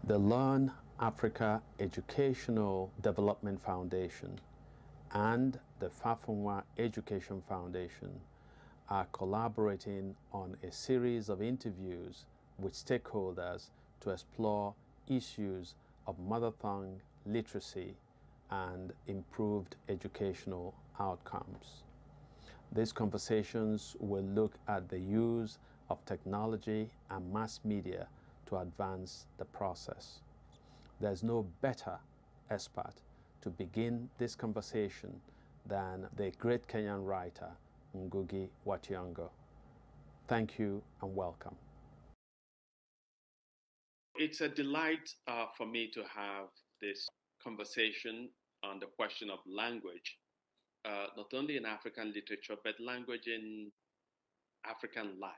The Learn Africa Educational Development Foundation and the Fafunwa Education Foundation are collaborating on a series of interviews with stakeholders to explore issues of mother tongue literacy and improved educational outcomes. These conversations will look at the use of technology and mass media to advance the process. There's no better expert to begin this conversation than the great Kenyan writer Ngugi wa Thiong'o. Thank you and welcome. It's a delight for me to have this conversation on the question of language, not only in African literature, but language in African life,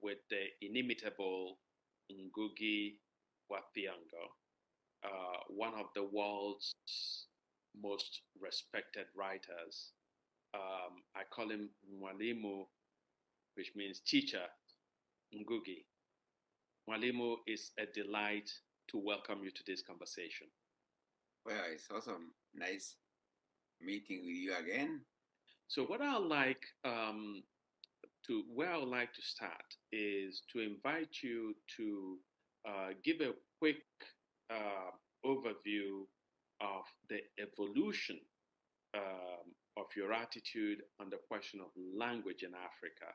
with the inimitable Ngugi wa Thiong'o, one of the world's most respected writers. I call him Mwalimu, which means teacher, Ngugi. Mwalimu, it's a delight to welcome you to this conversation. Well, it's awesome. Nice meeting with you again. So what I would like where I would like to start is to invite you to give a quick overview of the evolution of your attitude on the question of language in Africa.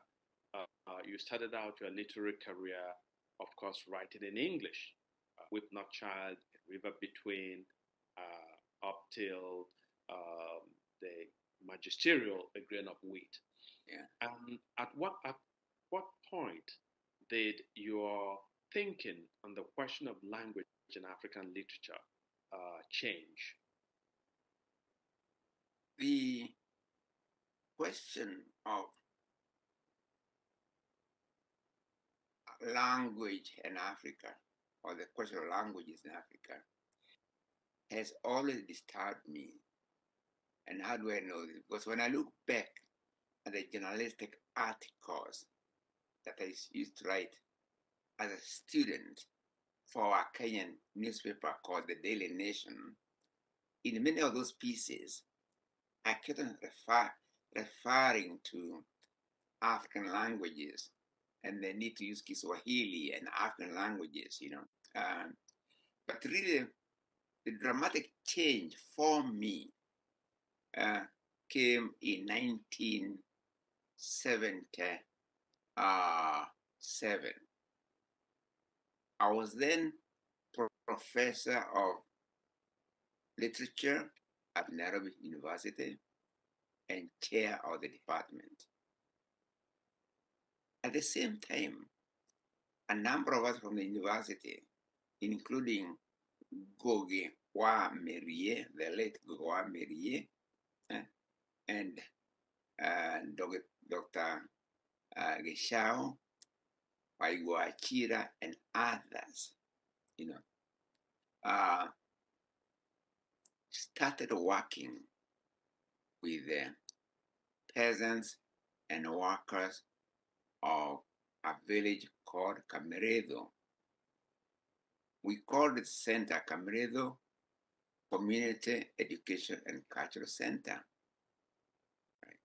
You started out your literary career, of course, writing in English, With Not Child, River Between, up till the magisterial A Grain of Wheat. Yeah. At what point did your thinking on the question of language in African literature change? The question of language in Africa, or the question of languages in Africa, has always disturbed me. And how do I know this? Because when I look back at the journalistic articles that I used to write as a student for a Kenyan newspaper called the Daily Nation, in many of those pieces, I kept on referring to African languages and the need to use Kiswahili and African languages, but really, the dramatic change for me came in 1977. I was then professor of literature at Nairobi University and chair of the department. At the same time, a number of us from the university, including Ngugi wa Thiong'o, the late Ngugi wa Thiong'o, and Dr. Geshao, Waiguachira, and others, started working with the peasants and workers of a village called Camiredo. We called the center Camiredo Community Education and Cultural Center. Right?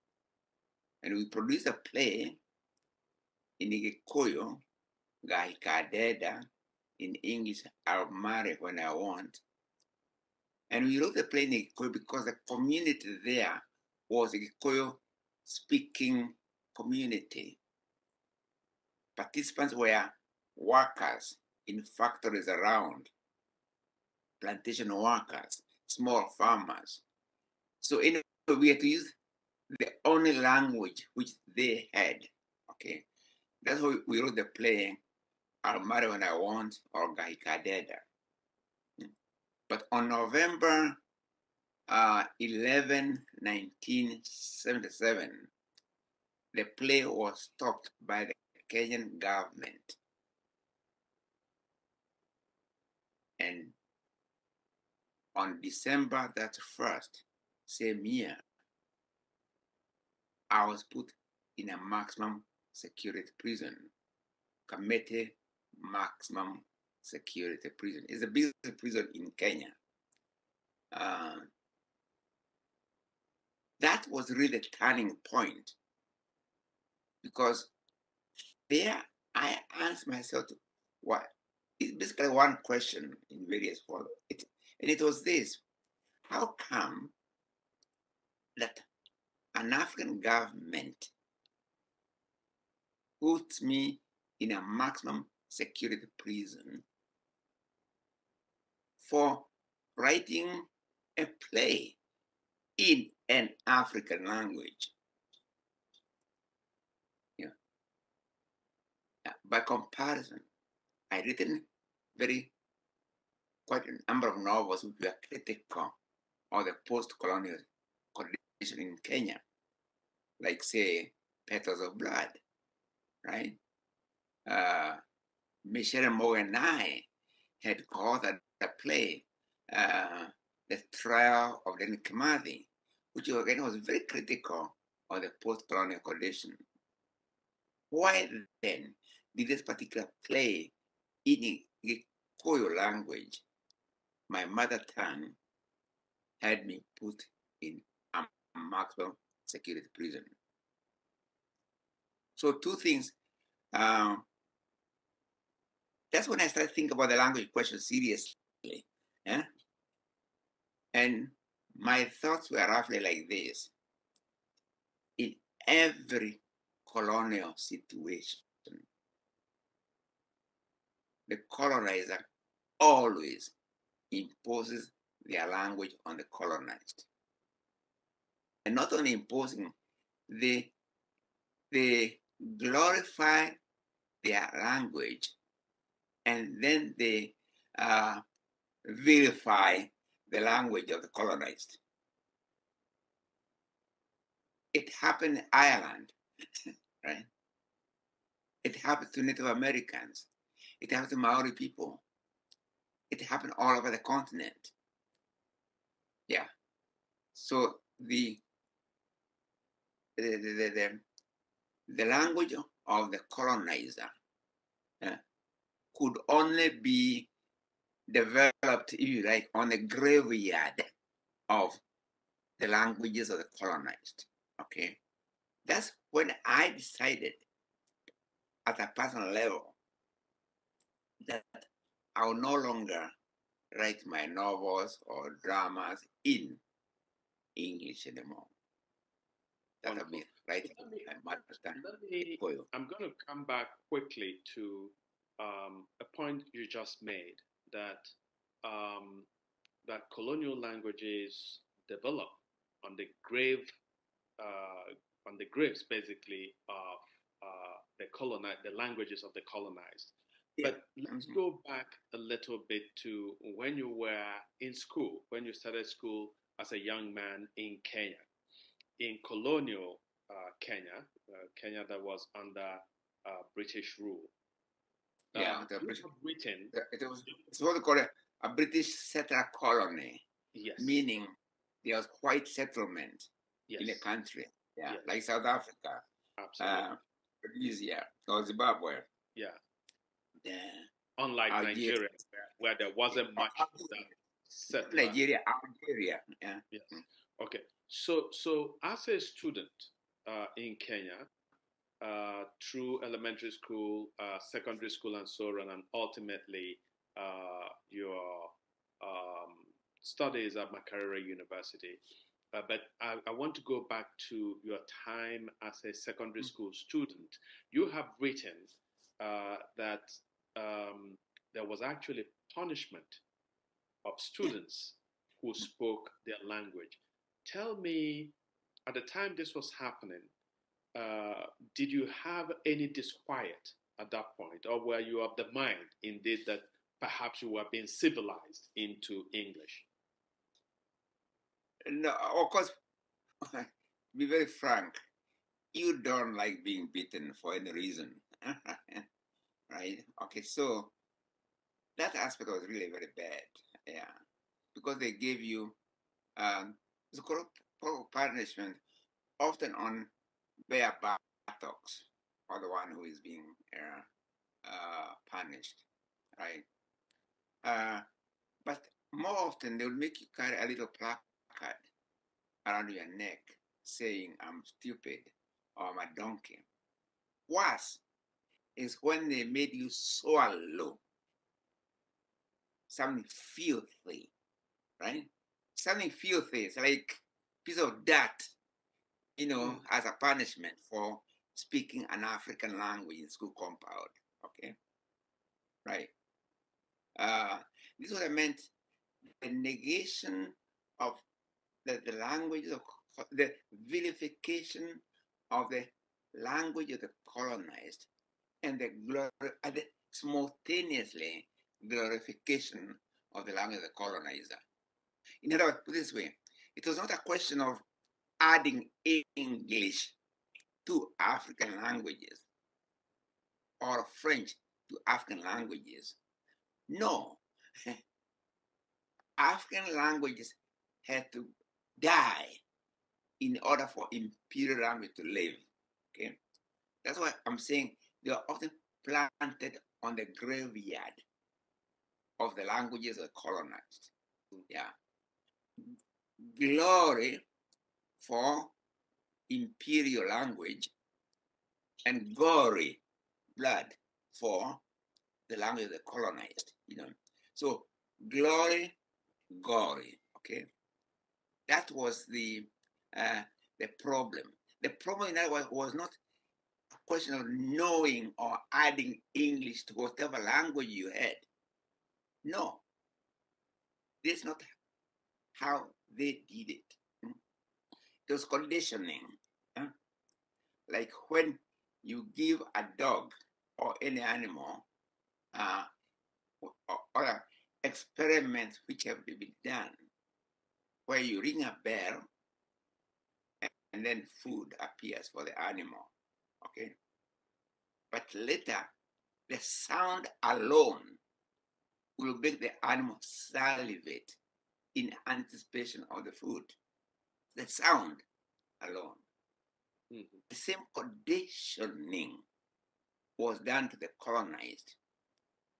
And we produced a play in Gikuyu, Gaikadeda, in English, I'll marry when I want. And we wrote the play in Gikuyu because the community there was a Gikuyu speaking community. Participants were workers in factories around, plantation workers, small farmers. So anyway, we had to use the only language which they had, okay? That's why we wrote the play, I'll Marry When I Want, or Gaikadeda. But on November 11, 1977, the play was stopped by the Kenyan government. And on December 31st, same year, I was put in a maximum security prison, Kamete Maximum security prison. It's the biggest prison in Kenya. That was really a turning point, because there I asked myself, what? It's basically one question in various forms. And it was this: how come that an African government puts me in a maximum security prison for writing a play in an African language? Yeah. By comparison, I written quite a number of novels which were critical of the post-colonial condition in Kenya, like, say, Petals of Blood, right? Michelle Moe and I had co-authored a play, The Trial of the Kimathi, which again was very critical of the post-colonial condition. Why then did this particular play in Gikuyu language, my mother tongue, had me put in a maximum security prison? So two things. That's when I started thinking about the language question seriously. Yeah? And my thoughts were roughly like this. In every colonial situation, the colonizer always imposes their language on the colonized. And not only imposing, they glorify their language, and then they vilify the language of the colonized. It happened in Ireland, right? It happened to Native Americans. It happened to Maori people. It happened all over the continent. Yeah. So the language of the colonizer could only be developed, if you like, on the graveyard of the languages of the colonized. Okay. That's when I decided at a personal level that I will no longer write my novels or dramas in English anymore. That'll be right. I'm going to come back quickly to a point you just made, that that colonial languages develop on the graves basically of the languages of the colonized. Yeah. But let's go back a little bit to when you were in school, when you started school as a young man in Kenya, in colonial Kenya, Kenya that was under British rule. Yeah, Britain. It's what they call a British settler colony. Yes. Meaning there was white settlement in the country. Yeah, like South Africa. Absolutely. Rhodesia or Zimbabwe. Yeah. Unlike Nigeria, where there wasn't much of that settler. Algeria. Yeah. Yes. Okay. So as a student in Kenya, through elementary school, secondary school, and so on, and ultimately your studies at Makerere University. But I want to go back to your time as a secondary school student. You have written that there was actually punishment of students who spoke their language. Tell me, at the time this was happening, did you have any disquiet at that point, or were you of the mind, indeed, that perhaps you were being civilized into English? No, of course, to be very frank, you don't like being beaten for any reason, right? Okay, so that aspect was really very bad, yeah, because they gave you it's called punishment, often on bare buttocks, or the one who is being punished, right? But more often, they will make you carry a little placard around your neck saying, I'm stupid or I'm a donkey. Worse is when they made you swallow something filthy, right? Something filthy. It's like a piece of dirt, as a punishment for speaking an African language in school compound. Okay, right. This is what I meant. The negation of the language of the vilification of the language of the colonized, and the simultaneously glorification of the language of the colonizer. In other words, put it this way, it was not a question of adding English to African languages or French to African languages. No. African languages had to die in order for imperial language to live. Okay? That's why I'm saying they are often planted on the graveyard of the languages that colonized. Yeah. Glory for imperial language and gory blood for the language that colonized. So glory, gory. Okay, that was the problem. The problem in that was not a question of knowing or adding English to whatever language you had. No, that's not how they did it. It was conditioning. Like when you give a dog or any animal or experiments which have to be done, where you ring a bell and then food appears for the animal. Okay? But later, the sound alone will make the animal salivate in anticipation of the food. The sound alone. Mm-hmm. The same conditioning was done to the colonized,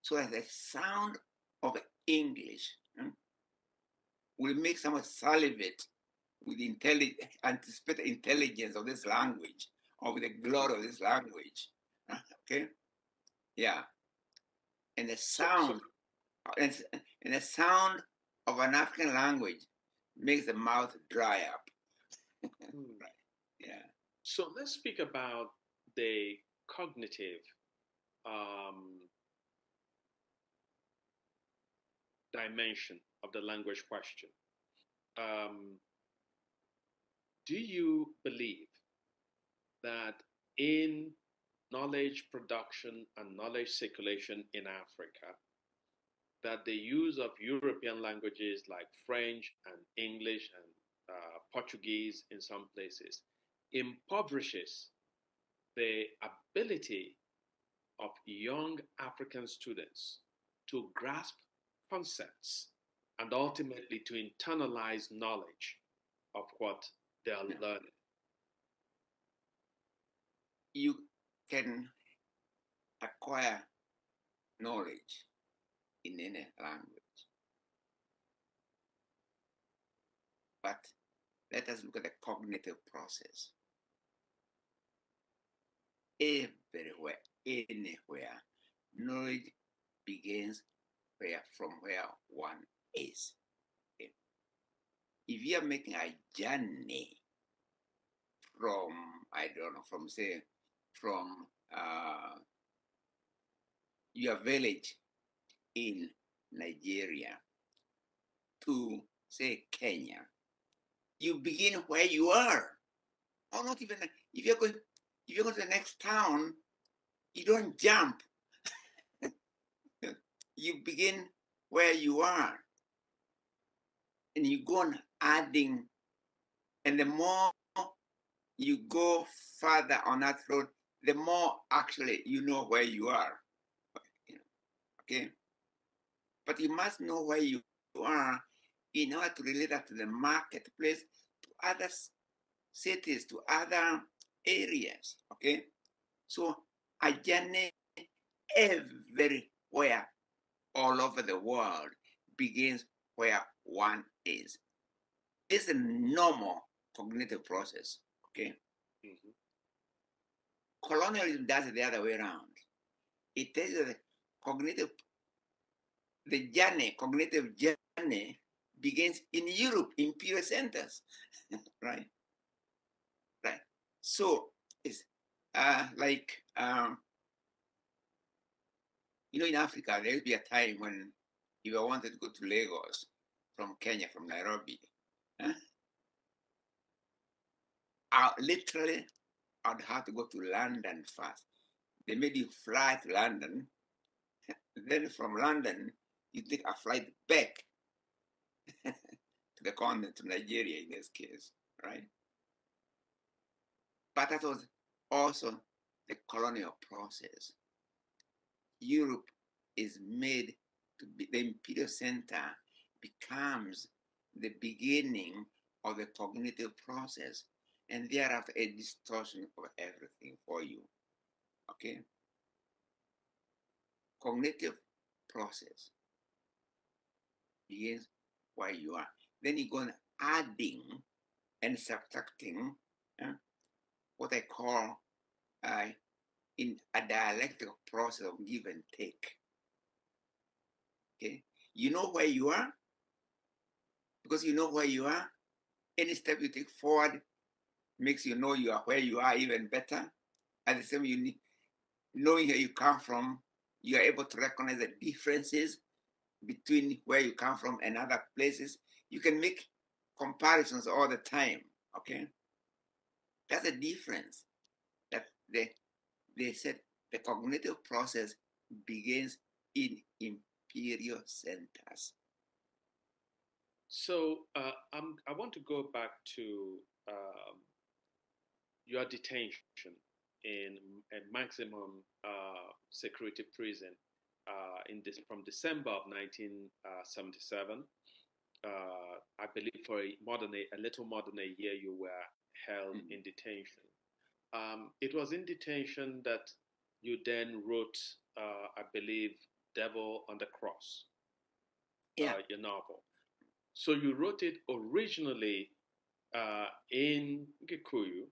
so that the sound of English will make someone salivate with anticipate intelligence of this language, or with the glory of this language. Okay? Yeah. And the sound and the sound of an African language makes the mouth dry up. Right. Yeah. So let's speak about the cognitive dimension of the language question. Do you believe that in knowledge production and knowledge circulation in Africa, that the use of European languages like French and English and Portuguese in some places impoverishes the ability of young African students to grasp concepts and ultimately to internalize knowledge of what they are learning? You can acquire knowledge in any language. But let us look at the cognitive process. Everywhere, anywhere, knowledge begins from where one is. Okay? If you are making a journey from your village in Nigeria to, say, Kenya, you begin where you are. Or not even, if you're going to the next town, you don't jump. You begin where you are. And you go on adding, and the more you go further on that road, the more actually you know where you are. Okay? But you must know where you are in order to relate that to the marketplace, to other cities, to other areas. Okay? So a journey everywhere all over the world begins where one is. It's a normal cognitive process, okay? Mm-hmm. Colonialism does it the other way around. It tells you that cognitive journey begins in Europe, imperial centers, right? Right. So it's like, in Africa, there used to be a time when if I wanted to go to Lagos from Kenya, from Nairobi, I'd have to go to London first. They made you fly to London. Then from London, you take a flight back to the continent, to Nigeria in this case, right? But that was also the colonial process. Europe is made to be, the imperial center becomes the beginning of the cognitive process, and thereafter a distortion of everything for you. Okay? Cognitive process begins where you are. Then you go on adding and subtracting what I call in a dialectical process of give and take. Okay? You know where you are, because you know where you are. Any step you take forward makes you know you are where you are even better. At the same time, knowing where you come from, you are able to recognize the differences between where you come from and other places. You can make comparisons all the time, okay? That's a difference. That they said the cognitive process begins in imperial centers. So I want to go back to your detention in a maximum security prison from December of 1977. I believe for a little more than a year, you were held in detention. It was in detention that you then wrote, I believe, Devil on the Cross, your novel. So you wrote it originally in Gikuyu.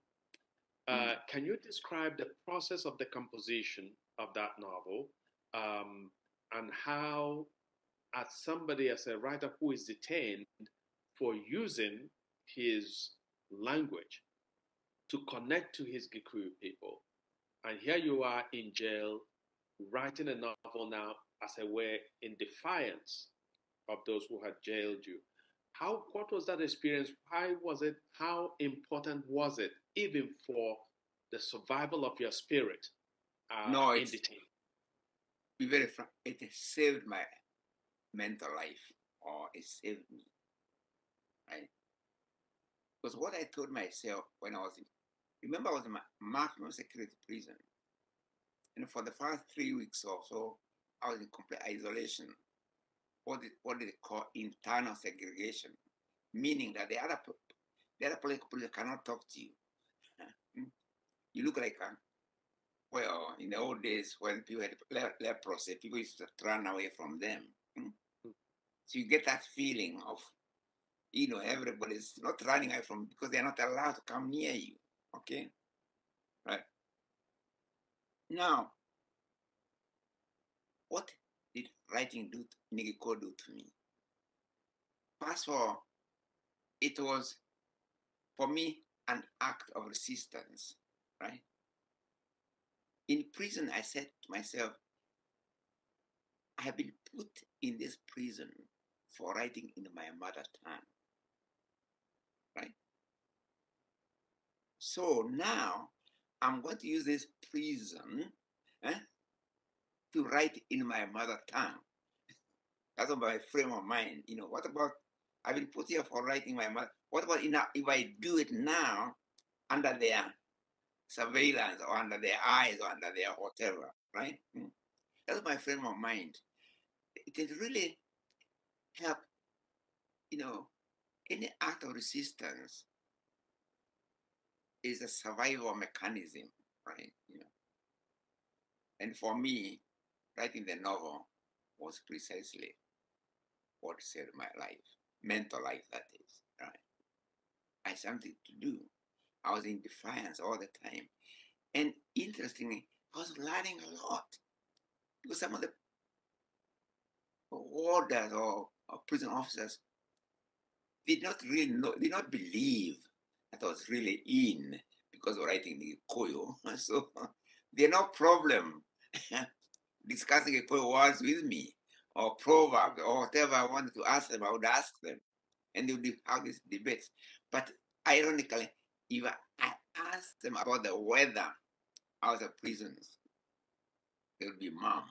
Can you describe the process of the composition of that novel and how, as a writer who is detained for using his language to connect to his Gikuyu people, and here you are in jail writing a novel now as a way in defiance of those who had jailed you. What was that experience? Why was it? How important was it, even for the survival of your spirit in detention? Be very frank, it saved my mental life, or it saved me, right? Because what I told myself when I was remember I was in maximum security prison, and for the first 3 weeks or so, I was in complete isolation. What did they call internal segregation? Meaning that the other political prisoners cannot talk to you. You look like well, in the old days when people had leprosy, people used to run away from them. So you get that feeling of, everybody's not running away from, because they're not allowed to come near you. Okay? Right. Now, what did writing Ngugi do to me? First of all, it was, for me, an act of resistance, right? In prison, I said to myself, I have been put in this prison for writing in my mother tongue, right? So now I'm going to use this prison to write in my mother tongue. That's my frame of mind. What about, I've been put here for writing my mother. What about if I do it now under their surveillance or under their eyes or under their whatever, right? That's my frame of mind. It has really helped, any act of resistance is a survival mechanism, right? And for me, writing the novel was precisely what saved my life, mental life, that is. Right? I had something to do. I was in defiance all the time. And interestingly, I was learning a lot because some of the warders or prison officers did not really know, did not believe that I was really in because of writing the Koyo. So they had no problem discussing a Koyo words with me or proverbs or whatever I wanted to ask them, I would ask them. And they would have these debates. But ironically, if I asked them about the weather out of prisons, they would be mum.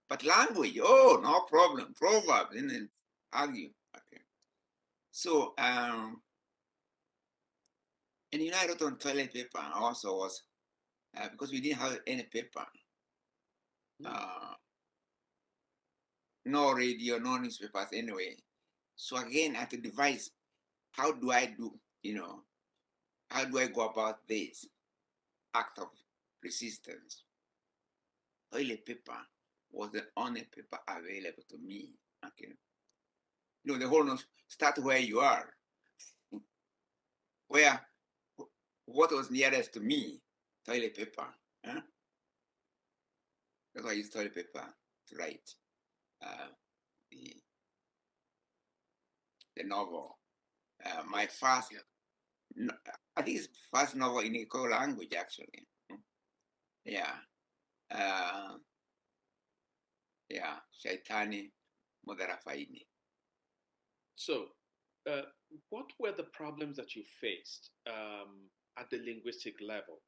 But language, oh, no problem. Proverbs, and then argue. Okay. So, and I wrote on toilet paper also was because we didn't have any paper, no radio, no newspapers anyway. So again, I had to devise how do I do, how do I go about this act of resistance? Toilet paper was the only paper available to me. Okay. The whole notion, start where you are. Where, what was nearest to me? Toilet paper. Huh? That's why I use toilet paper to write the novel. My first, I think it's first novel in Iko language, actually. Yeah. Yeah, Shaitani Mudarafaini. So, what were the problems that you faced at the linguistic level?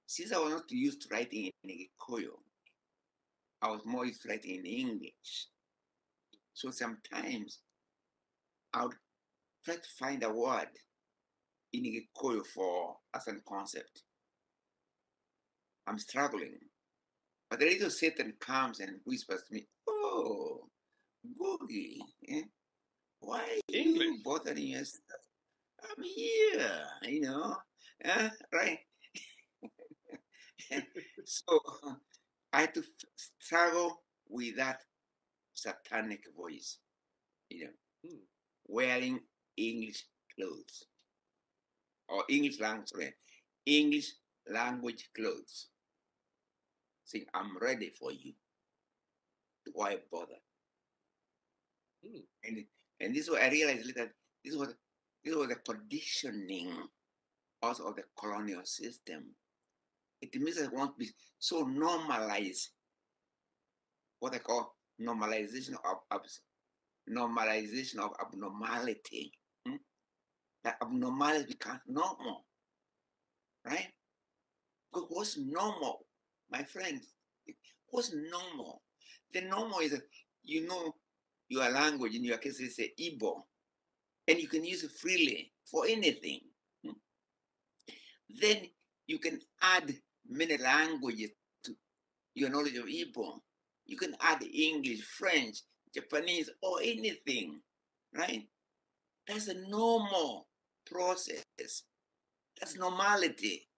Since I was not used to writing in Gikuyu, I was more used to writing in English. So sometimes I would try to find a word in Gikuyu for as a concept. I'm struggling. But the little Satan comes and whispers to me, oh, Ngugi, why are you bothering yourself? I'm here, right? So I had to struggle with that satanic voice, wearing English clothes or English language clothes, saying, I'm ready for you. Why bother? And this is what I realized later. This was the conditioning also of the colonial system. It means that want to be so normalized, what I call normalization of abnormality. That abnormality becomes normal, right? Because what's normal, my friends? What's normal? The normal is that your language, in your case, it's Igbo, and you can use it freely for anything. Then you can add many languages to your knowledge of Igbo. You can add English, French, Japanese, or anything, right? That's a normal process. That's normality.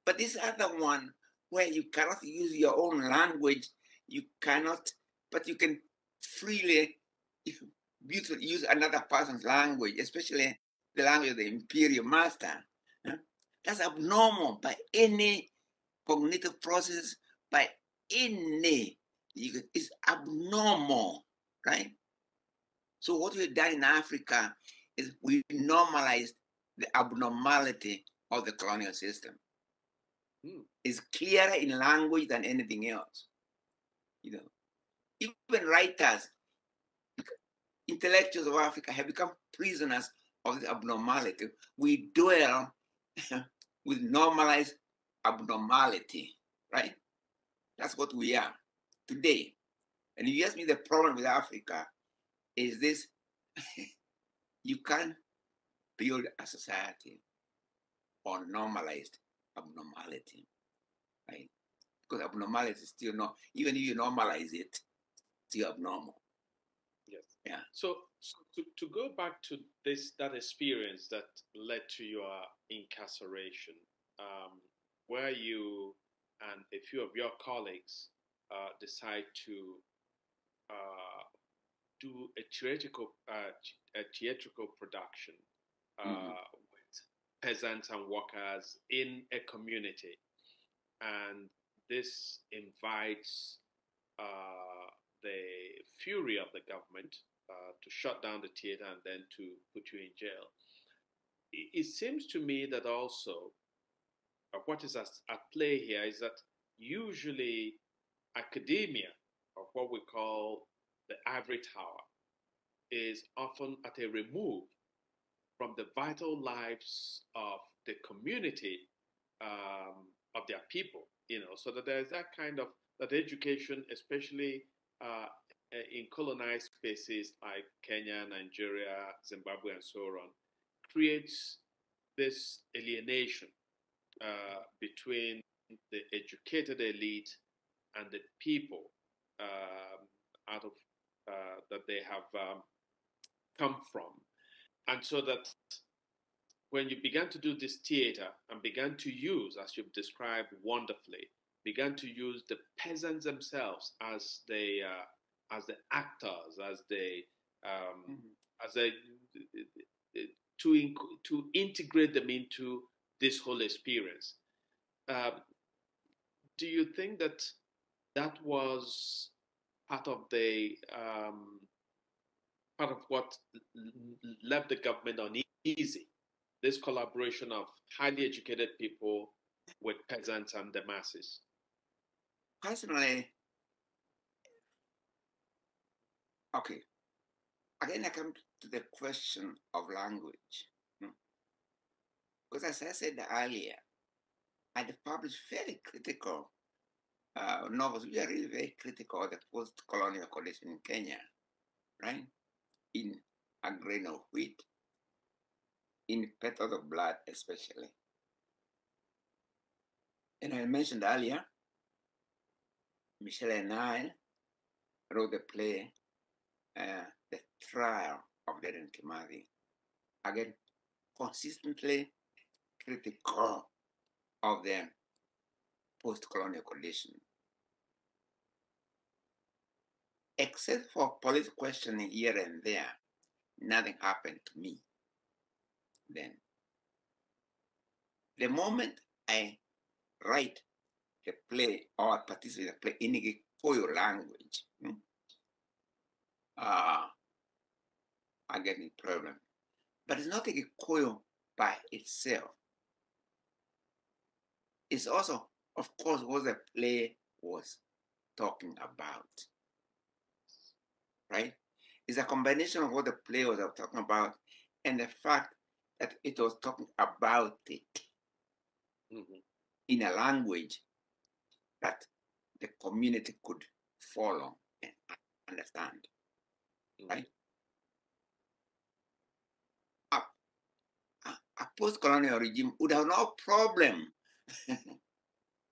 But this other one, where you cannot use your own language, but you can freely use another person's language, especially the language of the imperial master. That's abnormal by any cognitive process, by any, it's abnormal, right? So what we've done in Africa is we normalized the abnormality of the colonial system. It's clearer in language than anything else. Even writers, intellectuals of Africa have become prisoners of the abnormality. We dwell with normalized abnormality, right? That's what we are today. And if you ask me, the problem with Africa is this: you can't build a society on normalized abnormality, right? Because abnormality is still not, even if you normalize it, it's still abnormal. Yes. Yeah. So to go back to that experience that led to your incarceration, where you and a few of your colleagues decide to do a theatrical production with peasants and workers in a community, and this invites the fury of the government to shut down the theater and then to put you in jail. It seems to me that also what is at play here is that usually academia, or what we call the ivory tower, is often at a remove from the vital lives of the community, of their people, so that there's that kind of that education, especially in colonized spaces like Kenya, Nigeria, Zimbabwe, and so on, creates this alienation between the educated elite and the people out of that they have come from. And so that when you began to do this theater and began to use, as you've described wonderfully, began to use the peasants themselves as the actors, as they to integrate them into this whole experience. Do you think that that was part of what left the government uneasy? This collaboration of highly educated people with peasants and the masses. Personally, okay. Again, I come to the question of language. Because as I said earlier, I had published very critical novels, which are really very critical of the post-colonial condition in Kenya, right? In A Grain of Wheat, in Petals of Blood especially. And I mentioned earlier, Michelle and I wrote the play, The Trial of Dedan Kimathi. Again, consistently critical of the post-colonial condition. Except for police questioning here and there, nothing happened to me then. The moment I write the play or participate in the play in Gikuyu language, I get a problem. But it's not a Gikuyu by itself. It's also, of course, what the play was talking about, right? It's a combination of what the play was talking about and the fact that it was talking about it in a language that the community could follow and understand, right? A post-colonial regime would have no problem if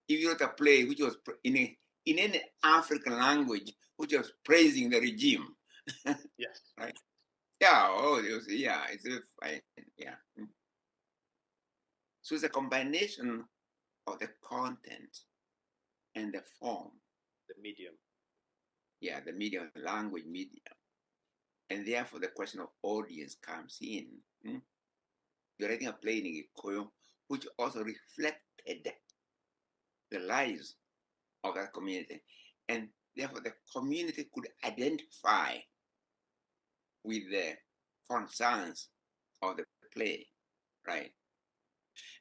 you wrote a play which was in any African language which was praising the regime. Yes. Right? Yeah, it's fine. Yeah. So it's a combination of the content and the form. The medium. Yeah, the medium, language medium. And therefore the question of audience comes in. You're writing a play in Gikuyu, which also reflected the lives of that community. And therefore the community could identify with the concerns of the play, right?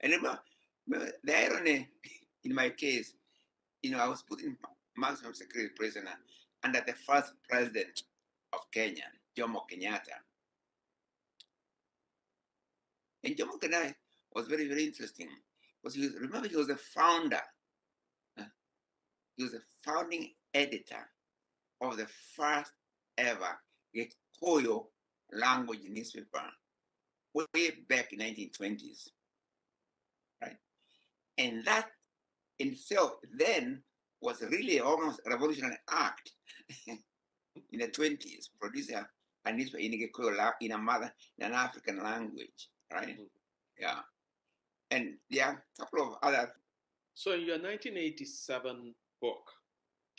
And remember the irony in my case, I was put in maximum security prisoner under the first president of Kenya, Jomo Kenyatta. And Jomo Kenyatta was very, very interesting because he was the founder. He was the founding editor of the first ever Gikuyu language newspaper way back in 1920s, right? And that in itself then was really almost a revolutionary act in the 20s, producing a newspaper in Gikuyu in an African language, right? Yeah. And there are a couple of other So in your 1987 book,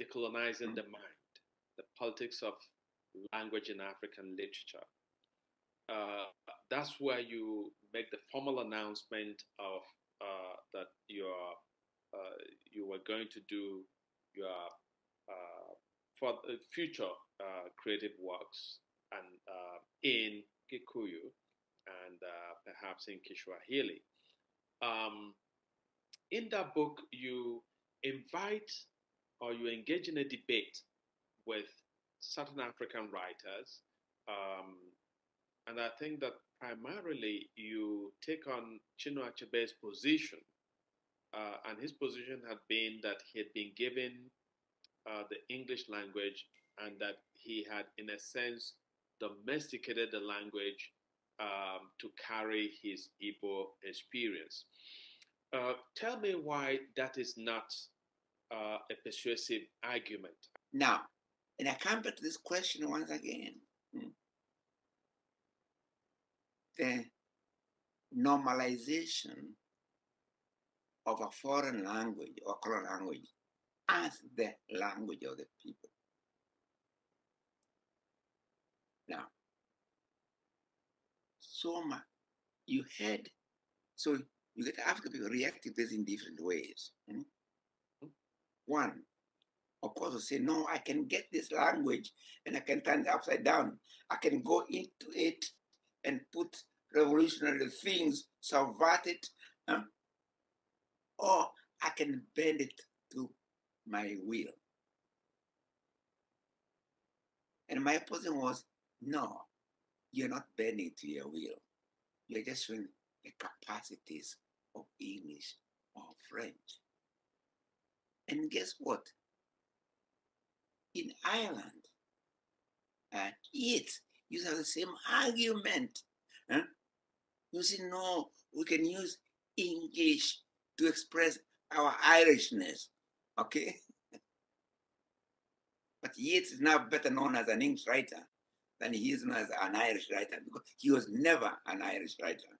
Decolonizing the Mind, The Politics of Language in African Literature, that's where you make the formal announcement of that you were going to do your for future creative works and in Kikuyu and perhaps in Kiswahili. Um, in that book, you invite or you engage in a debate with certain African writers. Um, and I think that primarily you take on Chinua Achebe's position. And his position had been that he had been given the English language and that he had, in a sense, domesticated the language to carry his Igbo experience. Tell me why that is not a persuasive argument. Now, and I come back to this question once again. The normalization of a foreign language or colonial language as the language of the people. Now, so much you had, so you get African people reacting to this in different ways. One, of course, will say, no, I can get this language and I can turn it upside down. I can go into it and put revolutionary things, subvert it, or I can bend it to my will. And my position was, no, you're not bending to your will. You're just showing the capacities of English or French. And guess what? In Ireland, it you have the same argument. You say, no, we can use English to express our Irishness, okay? But Yeats is now better known as an English writer than he is known as an Irish writer because he was never an Irish writer.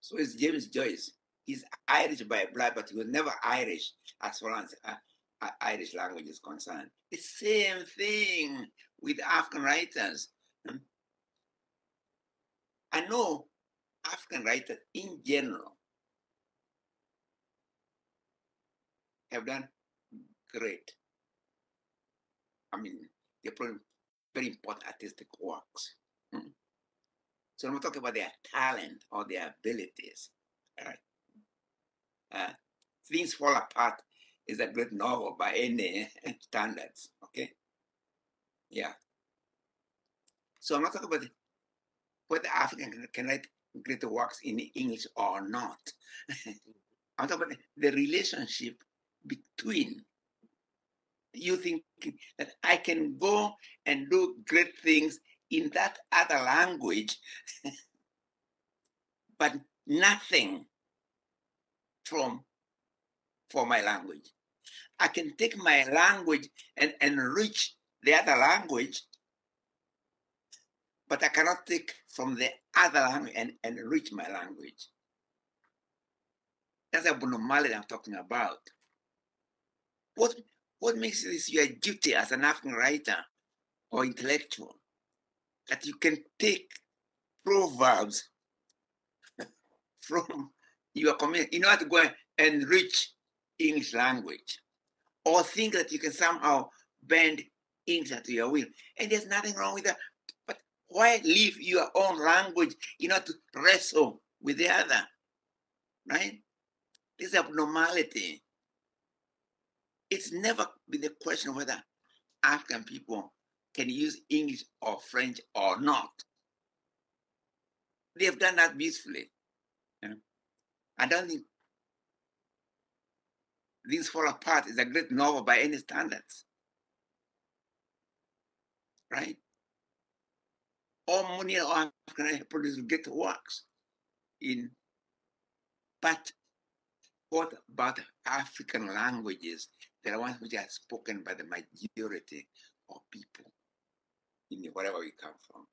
So is James Joyce. He's Irish by blood, but he was never Irish as far as Irish language is concerned. The same thing with African writers. I know African writers in general have done great. I mean, they're probably very important artistic works. So I'm not talking about their talent or their abilities. All right. Things Fall Apart is a great novel by any standards. Okay. Yeah. So I'm not talking about whether African can write great works in English or not. I'm talking about the relationship between you thinking that I can go and do great things in that other language, but nothing for my language. I can take my language and enrich the other language, but I cannot take from the other language and enrich my language. That's the abnormality I'm talking about. What makes this your duty as an African writer or intellectual? That you can take proverbs from your community in order to go and enrich English language, or think that you can somehow bend English to your will. And there's nothing wrong with that. But why leave your own language in order to wrestle with the other? Right? This abnormality. It's never been the question of whether African people can use English or French or not. They have done that beautifully. I don't think Things Fall Apart is a great novel by any standards. Right? Or many of African produced great works. But what about African languages? They are ones which are spoken by the majority of people in wherever we come from.